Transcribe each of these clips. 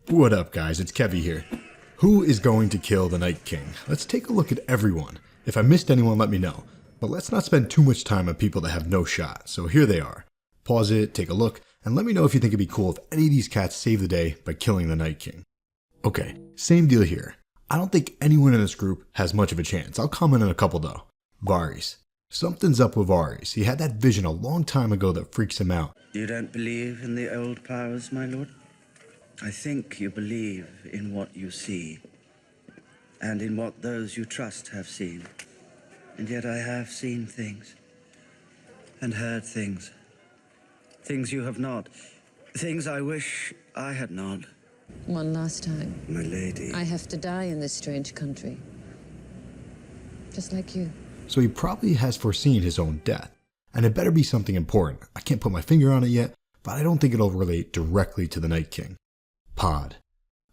What up, guys? It's Kevy here. Who is going to kill the Night King? Let's take a look at everyone. If I missed anyone, let me know. But let's not spend too much time on people that have no shot. So here they are. Pause it, take a look, and let me know if you think it'd be cool if any of these cats save the day by killing the Night King. Okay, same deal here. I don't think anyone in this group has much of a chance. I'll comment on a couple though. Varys. Something's up with Varys. He had that vision a long time ago that freaks him out. You don't believe in the old powers, my lord? I think you believe in what you see, and in what those you trust have seen. And yet I have seen things, and heard things. Things you have not. Things I wish I had not. One last time. My lady. I have to die in this strange country. Just like you. So he probably has foreseen his own death. And it better be something important. I can't put my finger on it yet, but I don't think it'll relate directly to the Night King. Pod.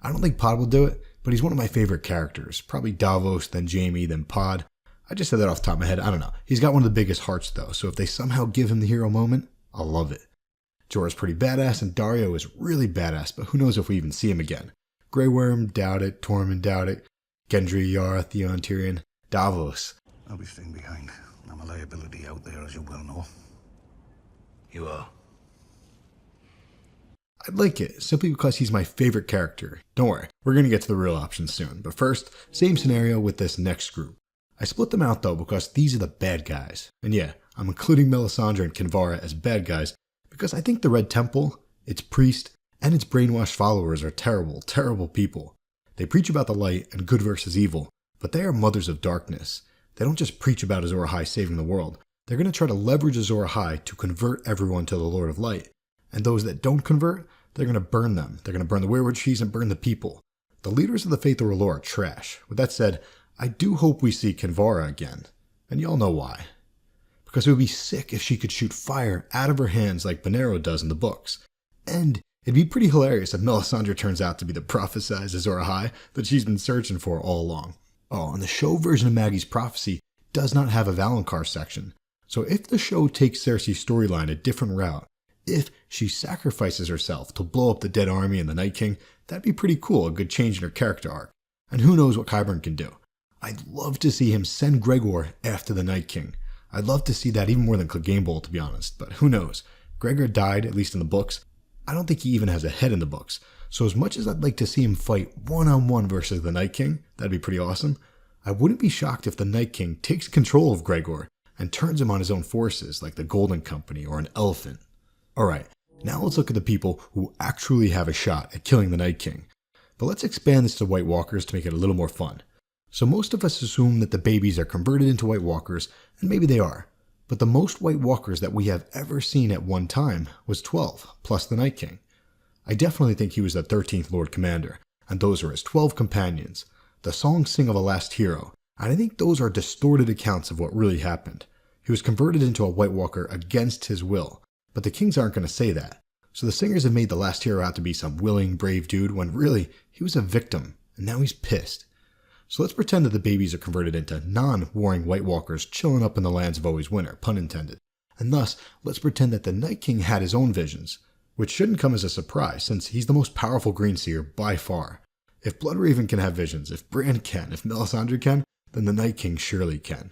I don't think Pod will do it, but he's one of my favorite characters. Probably Davos, then Jaime, then Pod. I just said that off the top of my head. I don't know. He's got one of the biggest hearts though, so if they somehow give him the hero moment, I'll love it. Jorah's pretty badass, and Daario is really badass, but who knows if we even see him again. Grey Worm, doubt it. Tormund, doubt it. Gendry, Yara, Theon, Tyrion. Davos. I'll be staying behind. I'm a liability out there, as you well know. You are. I'd like it, simply because he's my favorite character. Don't worry, we're going to get to the real options soon. But first, same scenario with this next group. I split them out though because these are the bad guys. And yeah, I'm including Melisandre and Kinvara as bad guys because I think the Red Temple, its priest, and its brainwashed followers are terrible, terrible people. They preach about the light and good versus evil, but they are mothers of darkness. They don't just preach about Azor Ahai saving the world. They're going to try to leverage Azor Ahai to convert everyone to the Lord of Light. And those that don't convert, they're going to burn them. They're going to burn the weirwood trees and burn the people. The leaders of the Faith of R'hllor are trash. With that said, I do hope we see Kinvara again. And y'all know why. Because it would be sick if she could shoot fire out of her hands like Bonero does in the books. And it'd be pretty hilarious if Melisandre turns out to be the prophesized Azor Ahai that she's been searching for all along. Oh, and the show version of Maggie's prophecy does not have a Valonqar section. So if the show takes Cersei's storyline a different route, if she sacrifices herself to blow up the dead army and the Night King, that'd be pretty cool, a good change in her character arc. And who knows what Qyburn can do. I'd love to see him send Gregor after the Night King. I'd love to see that even more than Clegane Bowl, to be honest, but who knows. Gregor died, at least in the books. I don't think he even has a head in the books. So as much as I'd like to see him fight one-on-one versus the Night King, that'd be pretty awesome, I wouldn't be shocked if the Night King takes control of Gregor and turns him on his own forces like the Golden Company or an elephant. Alright, now let's look at the people who actually have a shot at killing the Night King. But let's expand this to White Walkers to make it a little more fun. So most of us assume that the babies are converted into White Walkers, and maybe they are. But the most White Walkers that we have ever seen at one time was 12, plus the Night King. I definitely think he was the 13th Lord Commander, and those are his 12 companions. The songs sing of a last hero, and I think those are distorted accounts of what really happened. He was converted into a White Walker against his will, but the kings aren't going to say that. So the singers have made the last hero out to be some willing, brave dude, when really, he was a victim, and now he's pissed. So let's pretend that the babies are converted into non-warring White Walkers chilling up in the lands of always winter, pun intended. And thus, let's pretend that the Night King had his own visions, which shouldn't come as a surprise since he's the most powerful Greenseer by far. If Bloodraven can have visions, if Bran can, if Melisandre can, then the Night King surely can.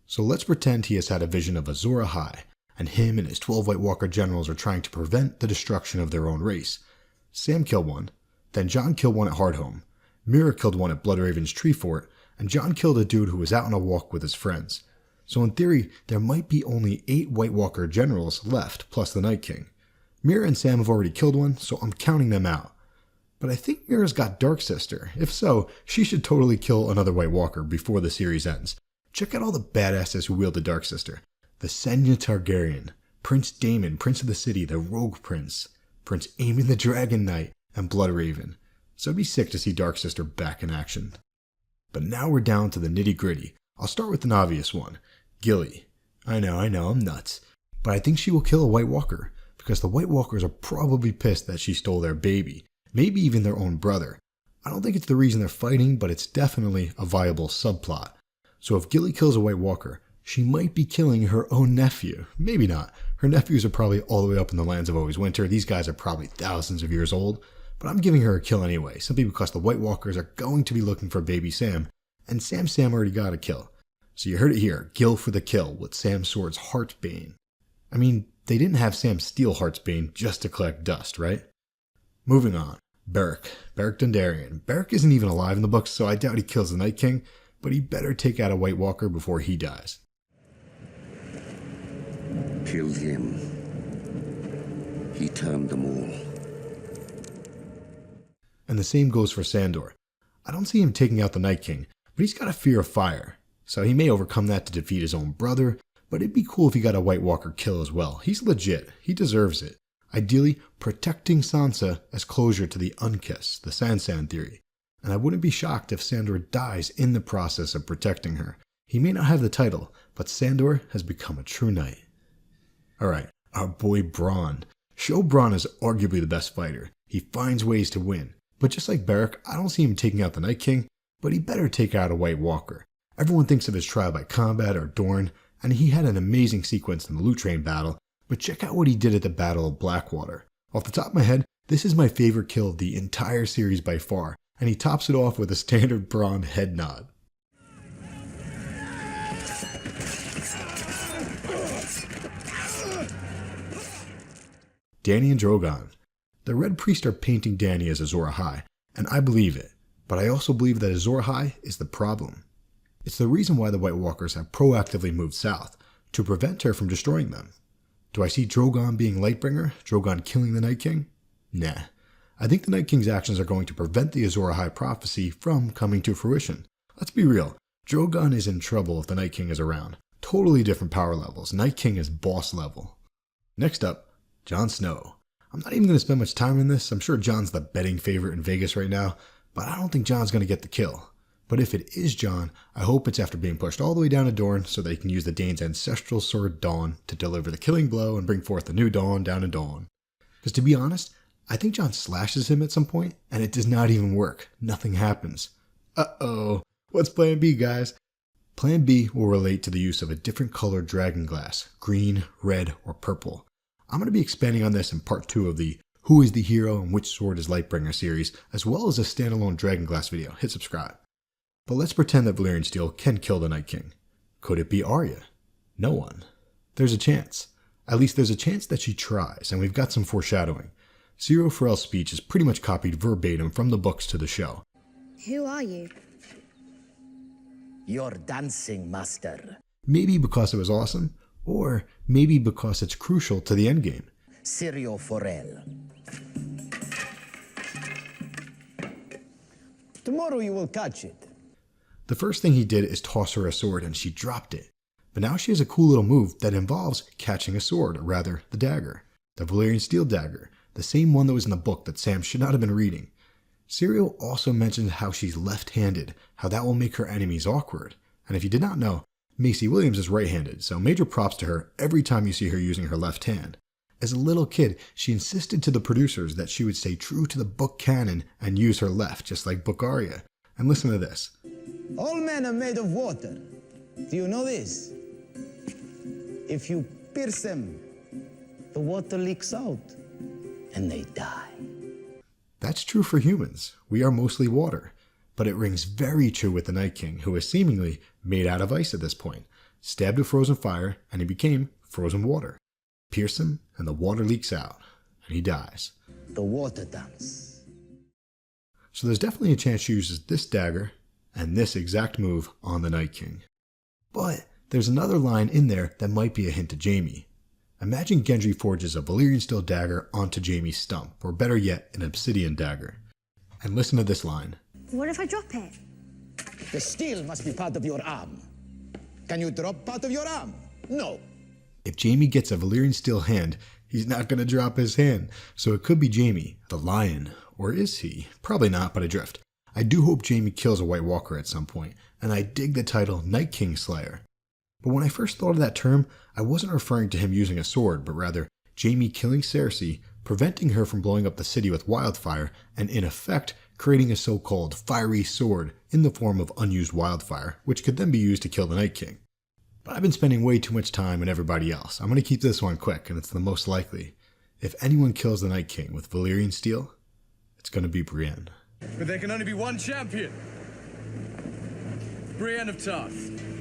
So let's pretend he has had a vision of Azor Ahai, and him and his 12 White Walker generals are trying to prevent the destruction of their own race. Sam killed one, then Jon killed one at Hardhome, Mira killed one at Bloodraven's tree fort, and Jon killed a dude who was out on a walk with his friends. So in theory, there might be only 8 White Walker generals left, plus the Night King. Mira and Sam have already killed one, so I'm counting them out. But I think Mira's got Dark Sister. If so, she should totally kill another White Walker before the series ends. Check out all the badasses who wield the Dark Sister. The Senya Targaryen, Prince Daemon, Prince of the City, the Rogue Prince, Prince Aemon the Dragon Knight, and Bloodraven. So it'd be sick to see Dark Sister back in action. But now we're down to the nitty gritty. I'll start with an obvious one. Gilly. I know, I'm nuts. But I think she will kill a White Walker, because the White Walkers are probably pissed that she stole their baby, maybe even their own brother. I don't think it's the reason they're fighting, but it's definitely a viable subplot. So if Gilly kills a White Walker, she might be killing her own nephew. Maybe not. Her nephews are probably all the way up in the lands of always winter. These guys are probably thousands of years old. but I'm giving her a kill anyway, simply because the White Walkers are going to be looking for baby Sam, and Sam already got a kill. So you heard it here, Gil for the kill with Sam Sword's Heartbane. I mean, they didn't have Sam steal Heartbane just to collect dust, right? Moving on, Beric Dondarrion. Beric isn't even alive in the books, so I doubt he kills the Night King, but he better take out a White Walker before he dies. Killed him. He turned them all. And the same goes for Sandor. I don't see him taking out the Night King, but he's got a fear of fire, so he may overcome that to defeat his own brother, but it'd be cool if he got a White Walker kill as well. He's legit. He deserves it. Ideally, protecting Sansa as closure to the Unkiss, the Sansan theory. And I wouldn't be shocked if Sandor dies in the process of protecting her. He may not have the title, but Sandor has become a true knight. Alright, our boy Bronn. Show Bronn is arguably the best fighter. He finds ways to win. But just like Beric, I don't see him taking out the Night King, but he better take out a White Walker. Everyone thinks of his trial by combat or Dorne, and he had an amazing sequence in the Loot Train battle, but check out what he did at the Battle of Blackwater. Off the top of my head, this is my favorite kill of the entire series by far, and he tops it off with a standard Bronn head nod. Dany and Drogon. The Red Priests are painting Dany as Azor Ahai, and I believe it, but I also believe that Azor Ahai is the problem. It's the reason why the White Walkers have proactively moved south, to prevent her from destroying them. Do I see Drogon being Lightbringer, Drogon killing the Night King? Nah. I think the Night King's actions are going to prevent the Azor Ahai prophecy from coming to fruition. Let's be real, Drogon is in trouble if the Night King is around. Totally different power levels. Night King is boss level. Next up, Jon Snow. I'm not even going to spend much time in this. I'm sure Jon's the betting favorite in Vegas right now, but I don't think Jon's going to get the kill. But if it is Jon, I hope it's after being pushed all the way down to Dorne so they can use the Dane's ancestral sword Dawn to deliver the killing blow and bring forth the new Dawn down in Dawn. Because to be honest, I think Jon slashes him at some point, and it does not even work. Nothing happens. Uh-oh. What's plan B, guys? Plan B will relate to the use of a different colored dragon glass, green, red, or purple. I'm going to be expanding on this in part 2 of the Who is the Hero and Which Sword is Lightbringer series, as well as a standalone dragon glass video. Hit subscribe. But let's pretend that Valyrian Steel can kill the Night King. Could it be Arya? No one. There's a chance. At least there's a chance that she tries, and we've got some foreshadowing. Syrio Forel's speech is pretty much copied verbatim from the books to the show. Who are you? Your dancing master. Maybe because it was awesome, or maybe because it's crucial to the endgame. Syrio Forel. Tomorrow you will catch it. The first thing he did is toss her a sword and she dropped it. But now she has a cool little move that involves catching a sword, or rather, the dagger. The Valyrian Steel dagger, the same one that was in the book that Sam should not have been reading. Syrio also mentions how she's left-handed, how that will make her enemies awkward. And if you did not know, Maisie Williams is right-handed, so major props to her every time you see her using her left hand. As a little kid, she insisted to the producers that she would stay true to the book canon and use her left, just like Book Arya. And listen to this. All men are made of water. Do you know this? If you pierce them, the water leaks out, and they die. That's true for humans. We are mostly water. But it rings very true with the Night King, who is seemingly made out of ice at this point. Stabbed with frozen fire, and he became frozen water. Pierce him, and the water leaks out, and he dies. The water dance. So there's definitely a chance she uses this dagger and this exact move on the Night King. But there's another line in there that might be a hint to Jaime. Imagine Gendry forges a Valyrian Steel dagger onto Jaime's stump, or better yet, an obsidian dagger. And listen to this line. What if I drop it? The steel must be part of your arm. Can you drop part of your arm? No. If Jaime gets a Valyrian Steel hand, he's not going to drop his hand. So it could be Jaime, the lion. Or is he? Probably not, but I drift. I do hope Jaime kills a White Walker at some point, and I dig the title Night King Slayer. But when I first thought of that term, I wasn't referring to him using a sword, but rather Jaime killing Cersei, preventing her from blowing up the city with wildfire, and in effect, creating a so-called fiery sword in the form of unused wildfire, which could then be used to kill the Night King. But I've been spending way too much time on everybody else. I'm going to keep this one quick, and it's the most likely. If anyone kills the Night King with Valyrian Steel, It's going to be Brienne. But there can only be one champion. Brienne of Tarth.